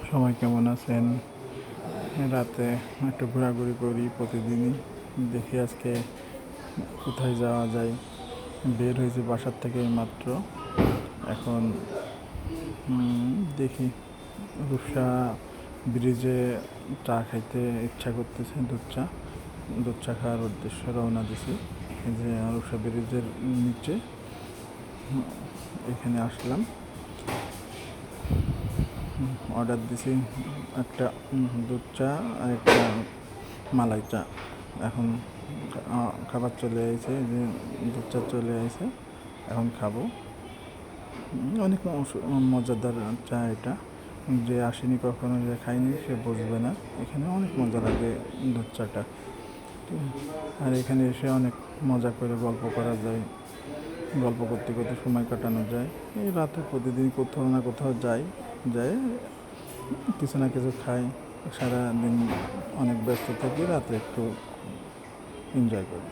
সবাই কেমন আছেন? রাতে একটু ঘোরাঘুরি করি প্রতিদিনই। দেখি আজকে কোথায় যাওয়া যায়। বের হয়েছি বাসার থেকে মাত্র। এখন দেখি রূপসা ব্রিজে চা খাইতে ইচ্ছা করতেছে। দুধ চা খাওয়ার উদ্দেশ্যে রওনা দিছি। এই যে রূপসা ব্রিজের নিচে এখানে আসলাম। অর্ডার দিছি একটা দুধ চা আর একটা মালাই চা। এখন খাবার চলে আসছে, যে দুধ চা চলে আসছে, এখন খাবো। অনেক মজাদার চা এটা। যে আসেনি কখনো, যে খায়নি সে বুঝবে না। এখানে অনেক মজা লাগে দুধ চাটা। আর এখানে এসে অনেক মজা করে গল্প করা যায়, গল্প করতে করতে সময় কাটানো যায়। এই রাতে প্রতিদিন কোথাও না কোথাও যাই, কিছু না কিছু খাই। সারাদিন অনেক ব্যস্ত থাকি, রাতে একটু এনজয় করি।